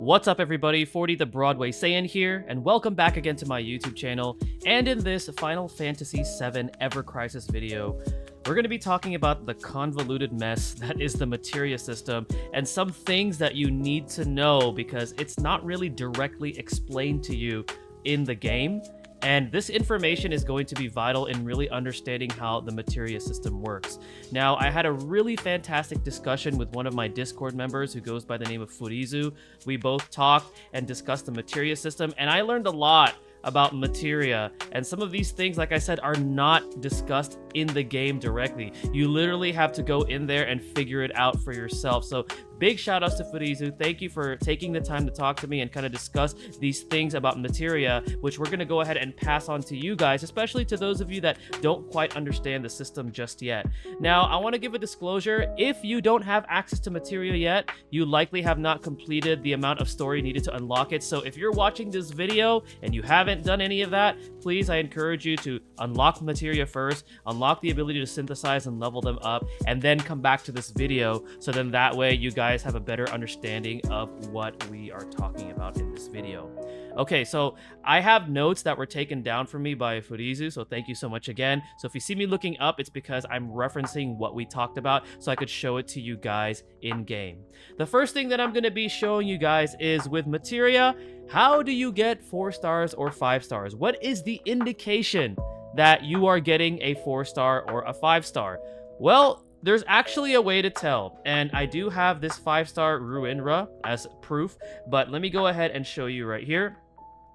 What's up everybody, 40 the Broadway Saiyan here, and welcome back again to my YouTube channel. And in this Final Fantasy VII evercrisis video, we're going to be talking about the convoluted mess that is the Materia system and some things that you need to know because it's not really directly explained to you in the game. And this information is going to be vital in really understanding how the Materia system works. Now, I had a really fantastic discussion with one of my Discord members who goes by the name of Furizu. We both talked and discussed the Materia system, and I learned a lot about Materia, and some of these things, like I said, are not discussed in the game directly. You literally have to go in there and figure it out for yourself. So big shout outs to Furizu. Thank you for taking the time to talk to me and kind of discuss these things about Materia, which we're going to go ahead and pass on to you guys, especially to those of you that don't quite understand the system just yet. Now, I want to give a disclosure. If you don't have access to Materia yet, you likely have not completed the amount of story needed to unlock it. So if you're watching this video and you haven't done any of that, please, I encourage you to unlock Materia first, unlock the ability to synthesize and level them up, and then come back to this video, so then that way you guys have a better understanding of what we are talking about in this video. Okay, so I have notes that were taken down for me by Furizu, so thank you so much again. So if you see me looking up, it's because I'm referencing what we talked about so I could show it to you guys in game. The first thing that I'm going to be showing you guys is with Materia, how do you get 4 stars or 5 stars? What is the indication that you are getting a 4-star or a 5-star? Well, there's actually a way to tell, and I do have this 5-star Ruinra as proof, but let me go ahead and show you right here.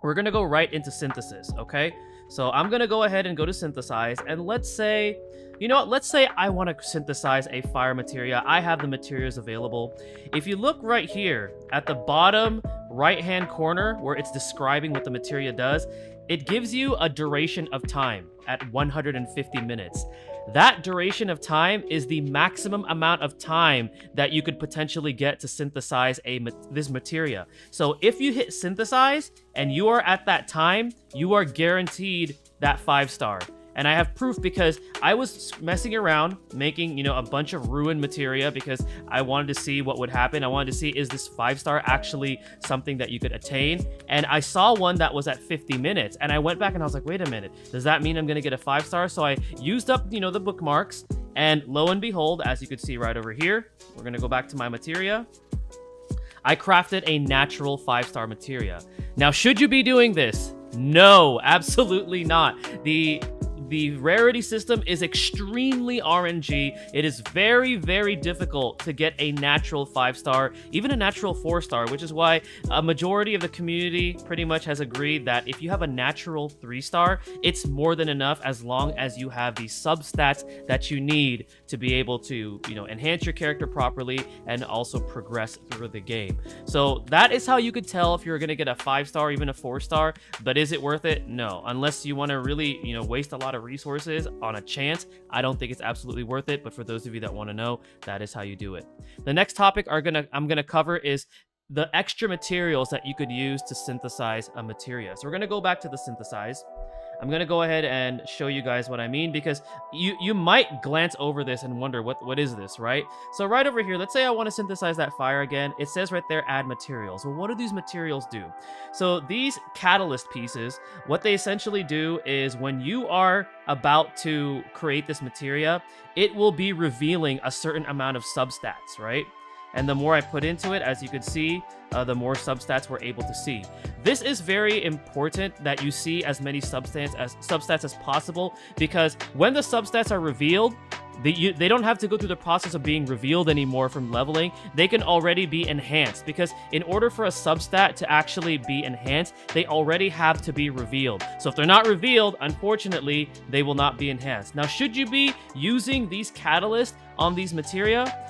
We're going to go right into synthesis, okay? So I'm going to go ahead and go to synthesize, and let's say, you know what, let's say I want to synthesize a fire materia. I have the materials available. If you look right here at the bottom right-hand corner where it's describing what the materia does, it gives you a duration of time at 150 minutes. That duration of time is the maximum amount of time that you could potentially get to synthesize this materia. So if you hit synthesize and you are at that time, you are guaranteed that 5-star. And I have proof because I was messing around making, a bunch of ruined materia because I wanted to see what would happen. I wanted to see, is this 5-star actually something that you could attain? And I saw one that was at 50 minutes. And I went back and I was like, wait a minute, does that mean I'm going to get a 5-star? So I used up, the bookmarks. And lo and behold, as you could see right over here, we're going to go back to my materia. I crafted a natural 5-star materia. Now, should you be doing this? No, absolutely not. The rarity system is extremely RNG. It is very, very difficult to get a natural 5-star, even a natural 4-star, which is why a majority of the community pretty much has agreed that if you have a natural 3-star, it's more than enough as long as you have the substats that you need to be able to, enhance your character properly and also progress through the game. So that is how you could tell if you're going to get a 5-star, even a 4-star, but is it worth it? No, unless you want to really, waste a lot of resources on a chance. I don't think it's absolutely worth it, but for those of you that want to know, that is how you do it. The next topic I'm gonna cover is the extra materials that you could use to synthesize a materia. So we're gonna go back to the synthesize. I'm gonna go ahead and show you guys what I mean, because you might glance over this and wonder what is this, right? So right over here, let's say I want to synthesize that fire again. It says right there, add materials. Well, what do these materials do? So these catalyst pieces, what they essentially do is when you are about to create this materia, it will be revealing a certain amount of substats, right? And the more I put into it, as you can see, the more substats we're able to see. This is very important that you see as many substats as possible, because when the substats are revealed, they don't have to go through the process of being revealed anymore from leveling. They can already be enhanced, because in order for a substat to actually be enhanced, they already have to be revealed. So if they're not revealed, unfortunately, they will not be enhanced. Now, should you be using these catalysts on these materia?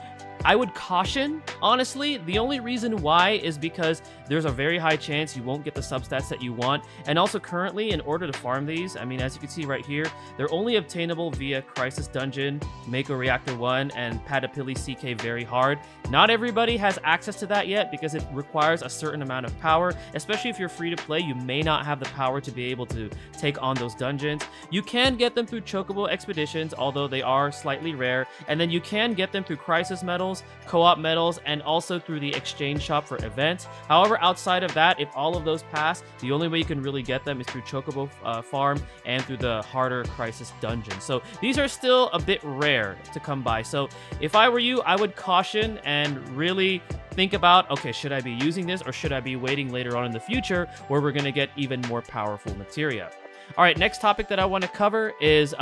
I would caution, honestly. The only reason why is because there's a very high chance you won't get the substats that you want. And also currently, in order to farm these, I mean, as you can see right here, they're only obtainable via Crisis Dungeon, Mako Reactor 1, and Patapili CK Very Hard. Not everybody has access to that yet because it requires a certain amount of power. Especially if you're free to play, you may not have the power to be able to take on those dungeons. You can get them through Chocobo Expeditions, although they are slightly rare. And then you can get them through Crisis Medal medals, co-op medals, and also through the exchange shop for events. However, outside of that, if all of those pass, the only way you can really get them is through Chocobo Farm and through the harder Crisis dungeon. So these are still a bit rare to come by. So if I were you, I would caution and really think about, okay, should I be using this or should I be waiting later on in the future where we're going to get even more powerful materia? All right, next topic that I want to cover is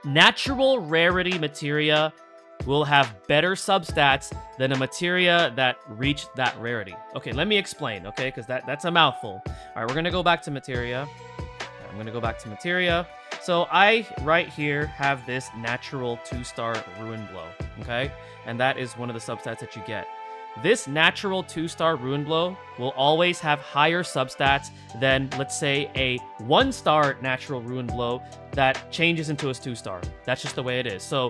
natural rarity materia will have better substats than a materia that reached that rarity. Okay, let me explain, okay, because that's a mouthful. All right, we're going to go back to materia. I'm going to go back to materia. So I, right here, have this natural 2-star Ruin Blow, okay? And that is one of the substats that you get. This natural 2-star Ruin Blow will always have higher substats than, let's say, a 1-star natural Ruin Blow that changes into a 2-star. That's just the way it is. So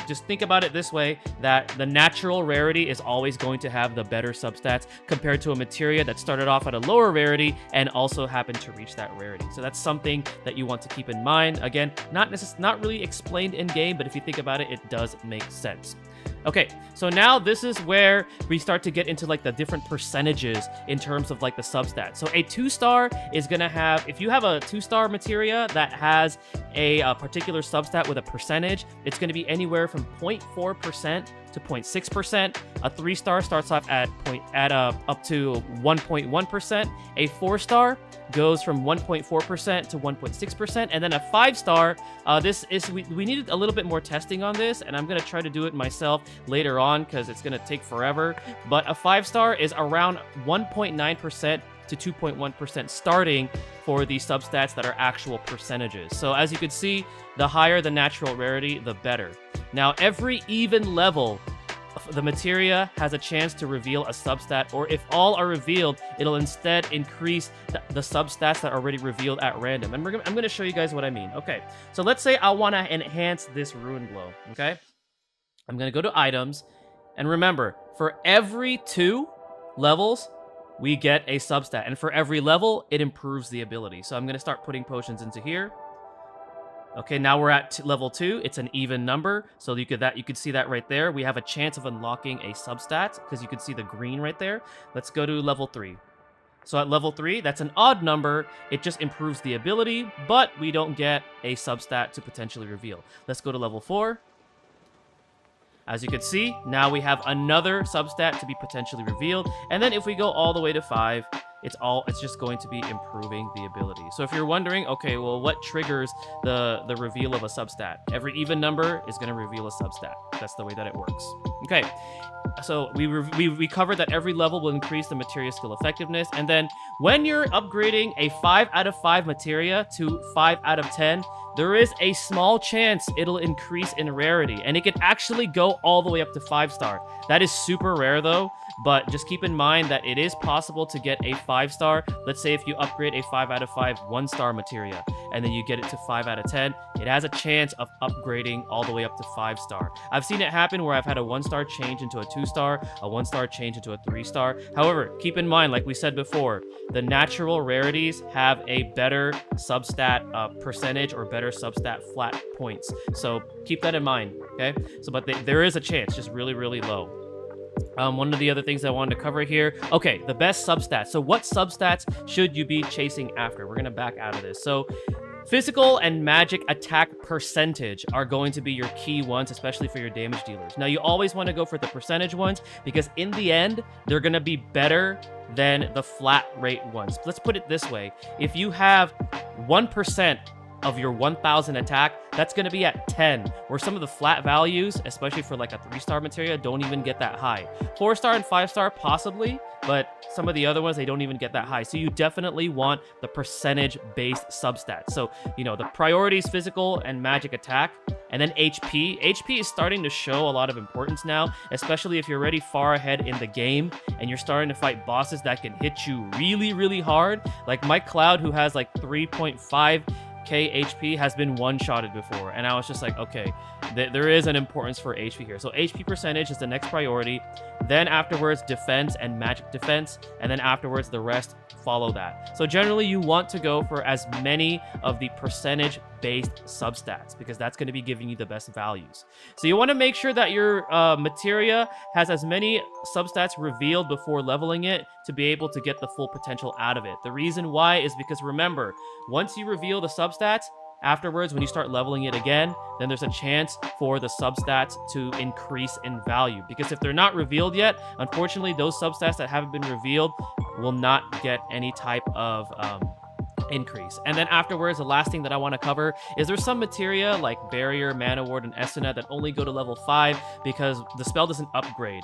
just think about it this way, that the natural rarity is always going to have the better substats compared to a materia that started off at a lower rarity and also happened to reach that rarity. So that's something that you want to keep in mind. Again, not really explained in game, but if you think about it, it does make sense. Okay, so now this is where we start to get into like the different percentages in terms of like the substats. So a 2-star is going to have, if you have a 2-star materia that has a particular substat with a percentage, it's going to be anywhere from 0.4% to 0.6%. A 3-star starts off at up to 1.1%. A 4-star goes from 1.4% to 1.6%, and then a 5-star, we needed a little bit more testing on this, and I'm going to try to do it myself later on because it's going to take forever, but a 5-star is around 1.9% to 2.1% starting for the substats that are actual percentages. So as you can see, the higher the natural rarity, the better. Now, every even level, the materia has a chance to reveal a substat, or if all are revealed, it'll instead increase the substats that are already revealed at random. And I'm going to show you guys what I mean. Okay, so let's say I want to enhance this Ruin Blow, okay? I'm going to go to items, and remember, for every 2 levels, we get a substat, and for every level, it improves the ability. So I'm going to start putting potions into here. Okay, now we're at level 2. It's an even number, so you could see that right there. We have a chance of unlocking a substat because you could see the green right there. Let's go to level 3. So at level 3, that's an odd number. It just improves the ability, but we don't get a substat to potentially reveal. Let's go to level 4. As you can see, now we have another substat to be potentially revealed. And then if we go all the way to 5, it's just going to be improving the ability. So if you're wondering, okay, well, what triggers the reveal of a substat? Every even number is going to reveal a substat. That's the way that it works. Okay, so we covered that every level will increase the materia skill effectiveness, and then when you're upgrading a 5 out of 5 materia to 5 out of 10, there is a small chance it'll increase in rarity, and it can actually go all the way up to 5-star. That is super rare though, but just keep in mind that it is possible to get a 5-star. Let's say if you upgrade a 5 out of 5 1-star materia, and then you get it to 5 out of 10, it has a chance of upgrading all the way up to 5-star. I've seen it happen where I've had a 1-star change into a 2-star, a 1-star change into a 3-star. However, keep in mind, like we said before, the natural rarities have a better substat percentage or better substat flat points. So keep that in mind, okay? So, but there is a chance, just really, really low. One of the other things I wanted to cover here. Okay, the best substats. So what substats should you be chasing after? We're going to back out of this. So physical and magic attack percentage are going to be your key ones, especially for your damage dealers. Now, you always want to go for the percentage ones because in the end, they're going to be better than the flat rate ones. Let's put it this way. If you have 1% of your 1000 attack, that's going to be at 10, where some of the flat values, especially for like a 3-star materia, don't even get that high. 4-star and 5-star possibly, but some of the other ones, they don't even get that high. So you definitely want the percentage-based substats. So, you know, the priorities, physical and magic attack, and then HP. HP is starting to show a lot of importance now, especially if you're already far ahead in the game and you're starting to fight bosses that can hit you really, really hard. Like Mike Cloud, who has like 3.5k HP, has been one-shotted before, and I was just like, okay, there is an importance for HP here. So HP percentage is the next priority. then afterwards defense and magic defense, and then afterwards the rest follow that. So generally you want to go for as many of the percentage based substats because that's going to be giving you the best values. So you want to make sure that your materia has as many substats revealed before leveling it to be able to get the full potential out of it. The reason why is because remember, once you reveal the substats, afterwards, when you start leveling it again, then there's a chance for the substats to increase in value. Because if they're not revealed yet, unfortunately, those substats that haven't been revealed will not get any type of increase. And then afterwards, the last thing that I want to cover is there's some materia like Barrier, Mana Ward, and Esuna that only go to level 5 because the spell doesn't upgrade.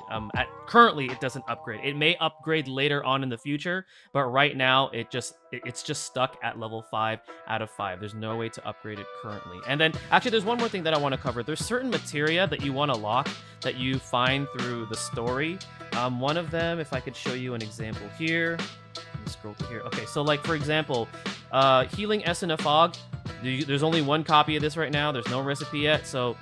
Currently, it doesn't upgrade. It may upgrade later on in the future, but right now it's just stuck at level 5 out of 5. There's no way to upgrade it currently. And then actually, there's one more thing that I want to cover. There's certain materia that you want to lock that you find through the story. One of them, if I could show you an example here. Scroll through here. Okay, so like for example, healing Esuna Fog. There's only one copy of this right now. There's no recipe yet, so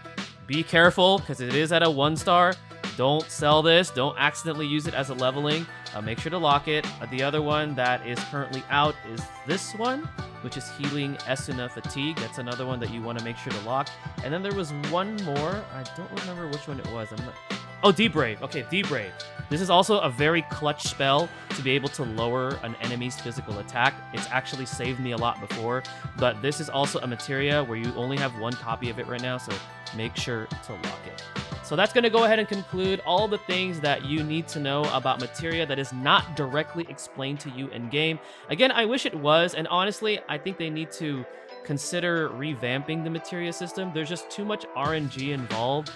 be careful because it is at a 1-star. Don't sell this. Don't accidentally use it as a leveling. Make sure to lock it. The other one that is currently out is this one, which is healing Esuna Fatigue. That's another one that you want to make sure to lock. And then there was one more. I don't remember which one it was. Oh, Deep Brave. Okay, Deep Brave. This is also a very clutch spell to be able to lower an enemy's physical attack. It's actually saved me a lot before, but this is also a materia where you only have one copy of it right now, so make sure to lock it. So that's going to go ahead and conclude all the things that you need to know about materia that is not directly explained to you in game. Again, I wish it was, and honestly, I think they need to consider revamping the materia system. There's just too much RNG involved.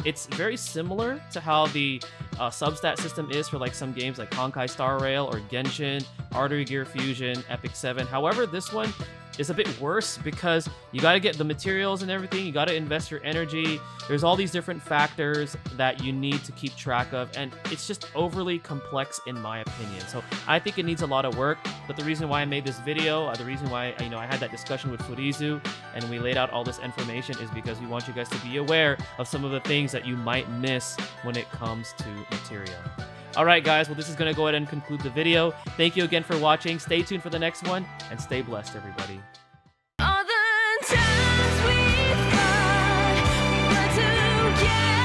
It's very similar to how the substat system is for like some games like Honkai Star Rail or Genshin, Artery Gear Fusion, Epic 7. However, this one is a bit worse because you got to get the materials and everything. You got to invest your energy. There's all these different factors that you need to keep track of, and it's just overly complex in my opinion. So I think it needs a lot of work, but the reason why I made this video, the reason why I had that discussion with Furizu and we laid out all this information is because we want you guys to be aware of some of the things that you might miss when it comes to materia. Alright guys, well this is going to go ahead and conclude the video. Thank you again for watching. Stay tuned for the next one, and stay blessed everybody. All the times we've got, we were together.